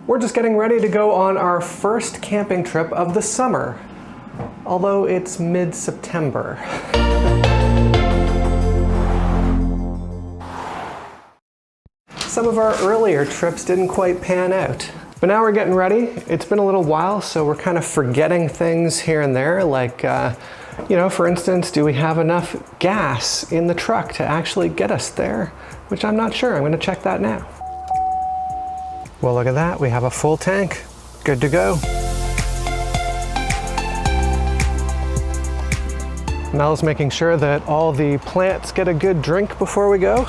We're just getting ready to go on our first camping trip of the summer, although it's mid-September. Some of our earlier trips didn't quite pan out. But now we're getting ready. It's been a little while, so we're kind of forgetting things here and there, like, you know, for instance, do we have enough gas in the truck to actually get us there? Which I'm not sure. I'm going to check that now. Well, look at that. We have a full tank. Good to go. Mel's making sure that all the plants get a good drink before we go.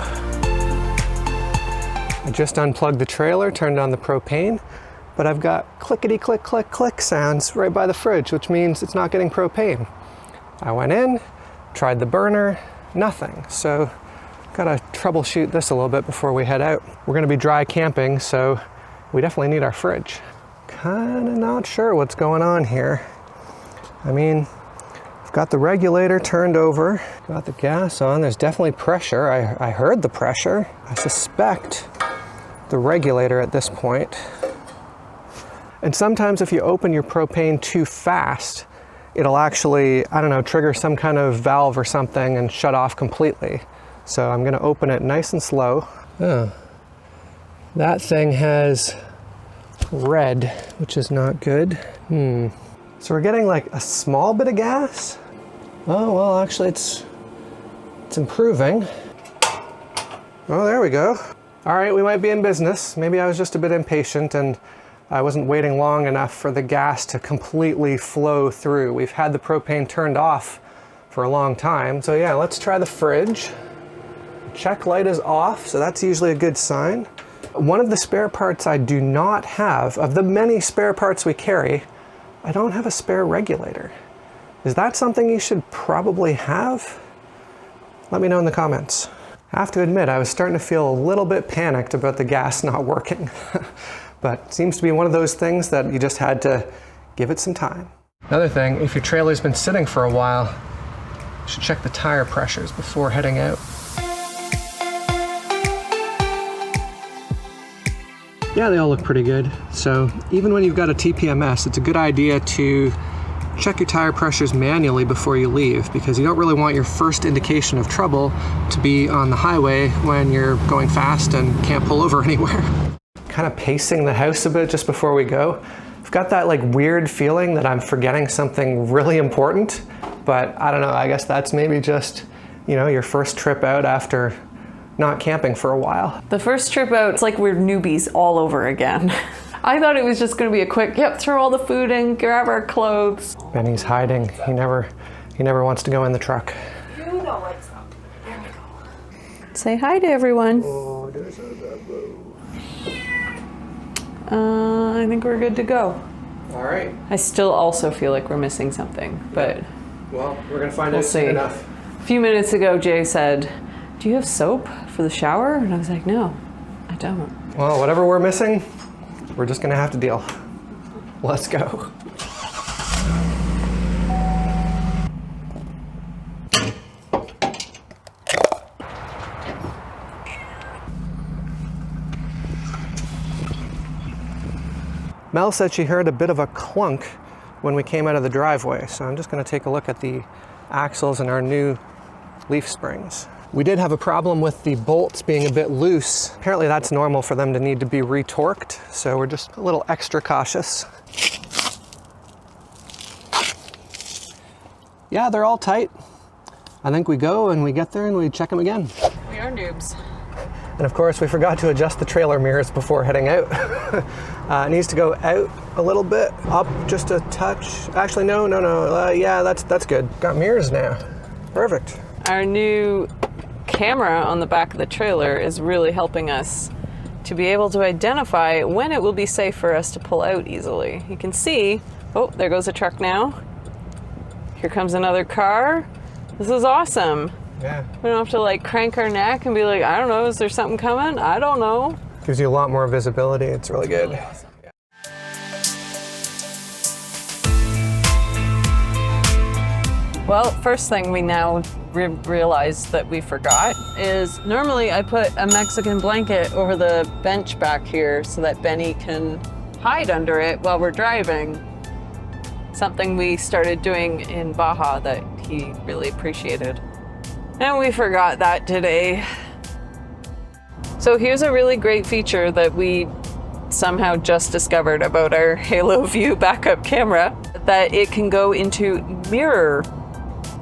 I just unplugged the trailer, turned on the propane, but I've got clickety click click click sounds right by the fridge, which means it's not getting propane. I went in, tried the burner, nothing. So gotta troubleshoot this a little bit before we head out. We're gonna be dry camping, so we definitely need our fridge. Kinda not sure what's going on here. I mean, I've got the regulator turned over, got the gas on, there's definitely pressure. I heard the pressure. I suspect the regulator at this point. And sometimes if you open your propane too fast, it'll actually, I don't know, trigger some kind of valve or something and shut off completely. So I'm gonna open it nice and slow. Oh, that thing has red, which is not good. So we're getting like a small bit of gas. Oh, well, actually it's improving. Oh, there we go. All right, we might be in business. Maybe I was just a bit impatient and I wasn't waiting long enough for the gas to completely flow through. We've had the propane turned off for a long time. So yeah, let's try the fridge. Check light is off, so that's usually a good sign. One of the spare parts I do not have, of the many spare parts we carry, I don't have a spare regulator. Is that something you should probably have? Let me know in the comments. I have to admit, I was starting to feel a little bit panicked about the gas not working. But it seems to be one of those things that you just had to give it some time. Another thing, if your trailer's been sitting for a while, you should check the tire pressures before heading out. Yeah, they all look pretty good. So even when you've got a TPMS, it's a good idea to check your tire pressures manually before you leave, because you don't really want your first indication of trouble to be on the highway when you're going fast and can't pull over anywhere. Kind of pacing the house a bit just before we go. I've got that like weird feeling that I'm forgetting something really important, but I don't know, I guess that's maybe just, you know, your first trip out after not camping for a while. The first trip out, it's like we're newbies all over again. I thought it was just gonna be a quick, yep, throw all the food in, grab our clothes. Benny's hiding. He never wants to go in the truck. You know what's up. There we go. Say hi to everyone. Oh, there's a boo. I think we're good to go. All right. I still also feel like we're missing something, but well, we're gonna find out soon enough. A few minutes ago, Jay said, "Do you have soap for the shower?" And I was like, "No, I don't." Well, whatever we're missing, we're just gonna have to deal. Let's go. Mel said she heard a bit of a clunk when we came out of the driveway, so I'm just gonna take a look at the axles and our new leaf springs. We did have a problem with the bolts being a bit loose. Apparently that's normal for them to need to be retorqued, so we're just a little extra cautious. Yeah, they're all tight. I think we go and we get there and we check them again. We are noobs. And of course, we forgot to adjust the trailer mirrors before heading out. It needs to go out a little bit, up just a touch. Actually, no. Yeah, that's good. Got mirrors now. Perfect. Our new camera on the back of the trailer is really helping us to be able to identify when it will be safe for us to pull out easily. You can see, oh, there goes a truck now. Here comes another car. This is awesome. Yeah. We don't have to like crank our neck and be like, I don't know, is there something coming? I don't know. Gives you a lot more visibility. It's really good. Really awesome. Well, first thing we now realize that we forgot is normally I put a Mexican blanket over the bench back here so that Benny can hide under it while we're driving. Something we started doing in Baja that he really appreciated. And we forgot that today. So here's a really great feature that we somehow just discovered about our Haloview backup camera, that it can go into mirror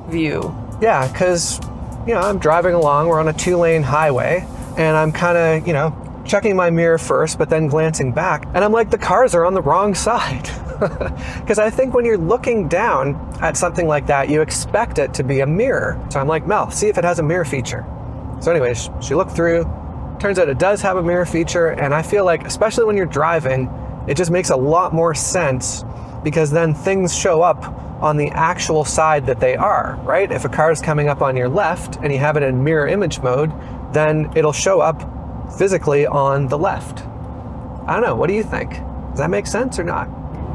view. Yeah, because, you know, I'm driving along, we're on a 2-lane highway, and I'm kind of, you know, checking my mirror first, but then glancing back, and I'm like, the cars are on the wrong side. Because I think when you're looking down at something like that, you expect it to be a mirror. So I'm like, Mel, see if it has a mirror feature. So anyways, she looked through, turns out it does have a mirror feature, and I feel like, especially when you're driving, it just makes a lot more sense, because then things show up on the actual side that they are, right? If a car is coming up on your left and you have it in mirror image mode, then it'll show up physically on the left. I don't know, what do you think? Does that make sense or not?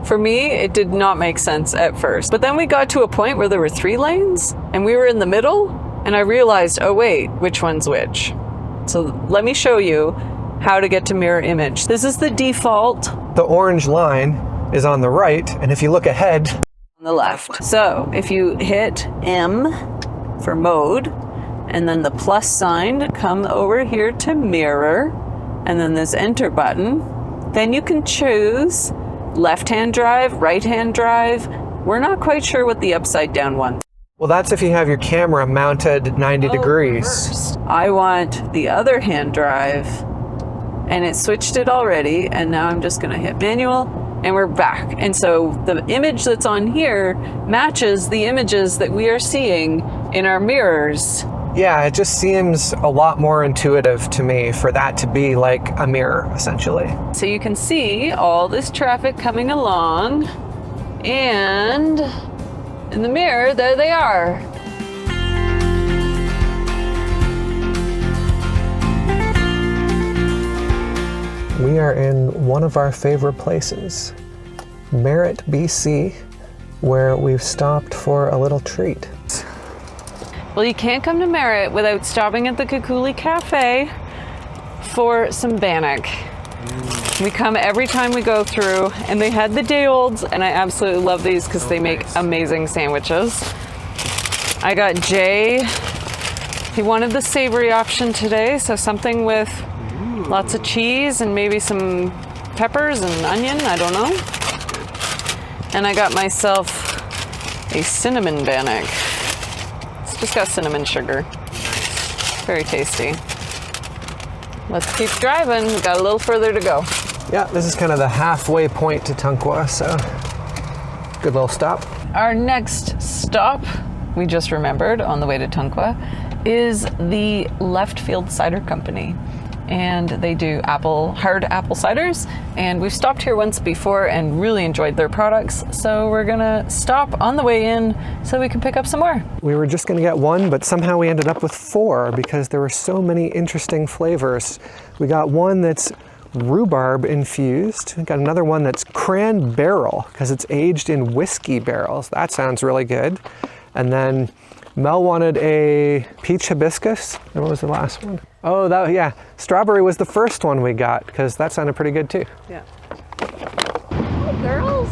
For me, it did not make sense at first. But then we got to a point where there were 3 lanes and we were in the middle, and I realized, oh wait, which one's which? So let me show you how to get to mirror image. This is the default. The orange line is on the right, and if you look ahead, On the left. So if you hit M for mode, and then the plus sign, come over here to mirror, and then this enter button, then you can choose left-hand drive, right-hand drive. We're not quite sure what the upside down one. well, that's if you have your camera mounted 90 degrees. Reversed. I want the other hand drive, and it switched it already, and now I'm just gonna hit manual, and we're back. And so the image that's on here matches the images that we are seeing in our mirrors. Yeah, it just seems a lot more intuitive to me for that to be like a mirror, essentially. So you can see all this traffic coming along, and in the mirror, there they are. We are in one of our favorite places, Merritt, BC, where we've stopped for a little treat. Well, you can't come to Merritt without stopping at the Kukuli Cafe for some bannock. We come every time we go through, and they had the day olds, and I absolutely love these because they make amazing sandwiches. I got Jay. He wanted the savory option today, so something with lots of cheese and maybe some peppers and onion, I don't know. And I got myself a cinnamon bannock. It's just got cinnamon sugar. Very tasty. Let's keep driving. We've got a little further to go. Yeah, this is kind of the halfway point to Tunkwa, so good little stop. Our next stop, we just remembered on the way to Tunkwa, is the Left Field Cider Company. And they do hard apple ciders. And we've stopped here once before and really enjoyed their products. So we're gonna stop on the way in so we can pick up some more. We were just gonna get one, but somehow we ended up with 4 because there were so many interesting flavors. We got one that's rhubarb infused. We got another one that's cran barrel because it's aged in whiskey barrels. That sounds really good. And then Mel wanted a peach hibiscus. And what was the last one? Oh, yeah, strawberry was the first one we got because that sounded pretty good too. Yeah. Hi, girls.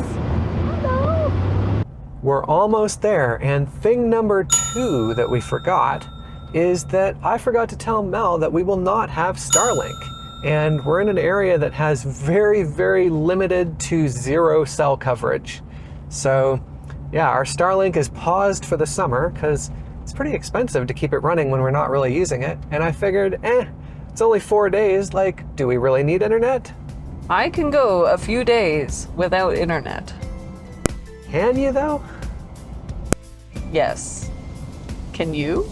Hello. We're almost there, and thing number 2 that we forgot is that I forgot to tell Mel that we will not have Starlink. And we're in an area that has very, very limited to 0 cell coverage. So yeah, our Starlink is paused for the summer because it's pretty expensive to keep it running when we're not really using it. And I figured, it's only 4 days, like, do we really need internet? I can go a few days without internet. Can you though? Yes. Can you?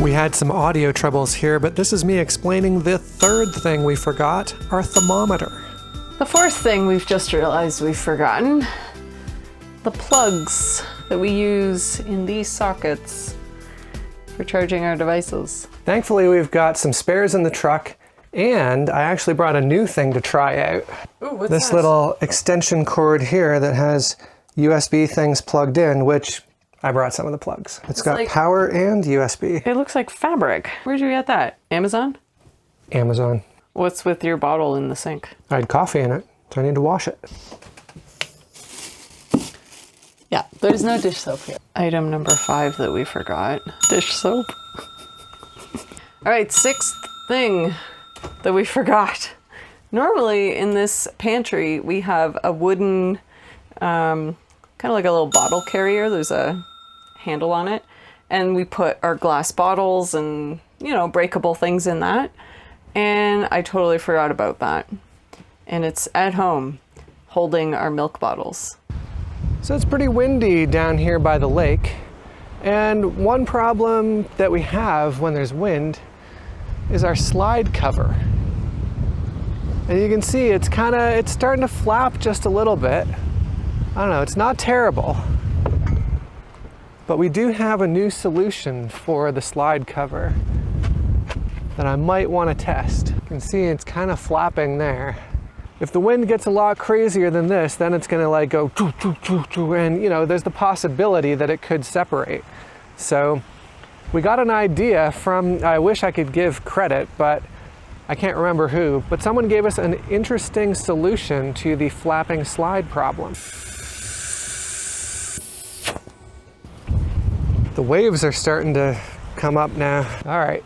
We had some audio troubles here, but this is me explaining the 3rd thing we forgot, our thermometer. The 4th thing we've just realized we've forgotten, the plugs that we use in these sockets for charging our devices. Thankfully, we've got some spares in the truck, And I actually brought a new thing to try out. Ooh, what's this that? little extension cord here that has USB things plugged in, which I brought some of the plugs. It's got like, power and USB. It looks like fabric. Where'd you get that? Amazon? Amazon. What's with your bottle in the sink? I had coffee in it, so I need to wash it. Yeah, there's no dish soap here. Item number 5 that we forgot. Dish soap. All right, 6th thing that we forgot. Normally in this pantry, we have a wooden, kind of like a little bottle carrier. There's a handle on it. And we put our glass bottles and, you know, breakable things in that. And I totally forgot about that. And it's at home holding our milk bottles. So it's pretty windy down here by the lake. And one problem that we have when there's wind is our slide cover. And you can see it's starting to flap just a little bit. I don't know, it's not terrible. But we do have a new solution for the slide cover that I might want to test. You can see it's kind of flapping there. If the wind gets a lot crazier than this, then it's gonna like go choo, choo, choo, choo, and you know, there's the possibility that it could separate. So we got an idea from, I wish I could give credit, but I can't remember who, but someone gave us an interesting solution to the flapping slide problem. The waves are starting to come up now. All right.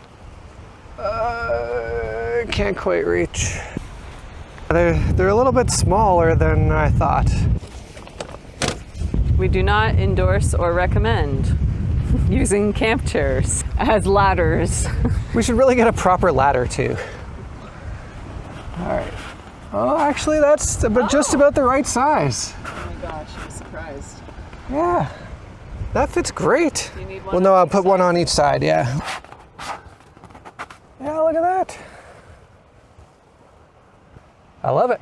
Can't quite reach. They're a little bit smaller than I thought. We do not endorse or recommend using camp chairs as ladders. We should really get a proper ladder too. All right. Oh, actually that's just about the right size. Oh my gosh, I'm surprised. Yeah, that fits great. Do you need one Well, no, on I'll each put one side? on each side, yeah. Yeah, look at that. I love it.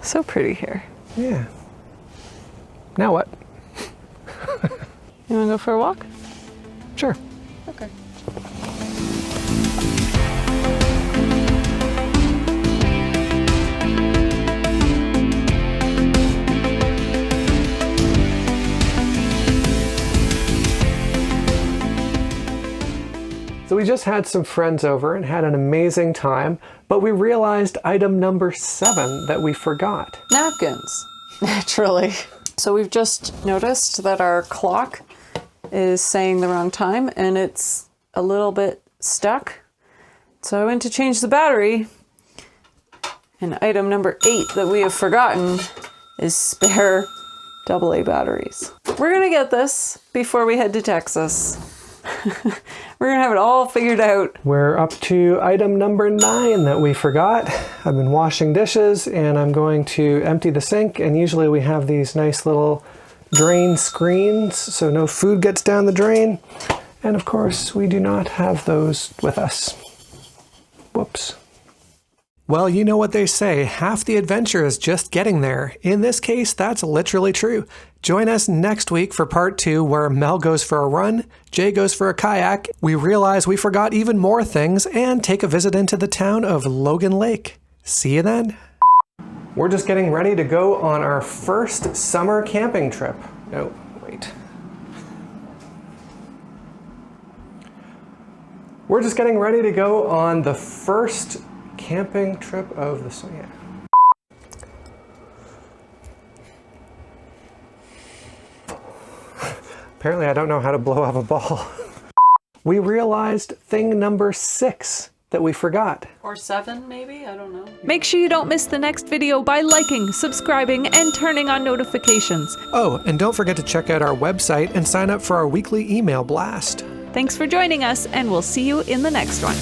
So pretty here. Yeah. Now what? You wanna go for a walk? Sure. Okay. So we just had some friends over and had an amazing time, but we realized item number 7 that we forgot. Napkins, naturally. So we've just noticed that our clock is saying the wrong time and it's a little bit stuck. So I went to change the battery, and item number 8 that we have forgotten is spare AA batteries. We're gonna get this before we head to Texas. We're gonna have it all figured out. We're up to item number 9 that we forgot. I've been washing dishes and I'm going to empty the sink, and usually we have these nice little drain screens so no food gets down the drain. And of course, we do not have those with us. Whoops. Well, you know what they say, half the adventure is just getting there. In this case, that's literally true. Join us next week for part 2, where Mel goes for a run, Jay goes for a kayak, we realize we forgot even more things, and take a visit into the town of Logan Lake. See you then. We're just getting ready to go on our first summer camping trip. No, wait. We're just getting ready to go on the first camping trip of the summer. Yeah. Apparently I don't know how to blow up a ball. We realized thing number 6 that we forgot. Or 7 maybe, I don't know. Make sure you don't miss the next video by liking, subscribing, and turning on notifications. Oh, and don't forget to check out our website and sign up for our weekly email blast. Thanks for joining us, and we'll see you in the next one.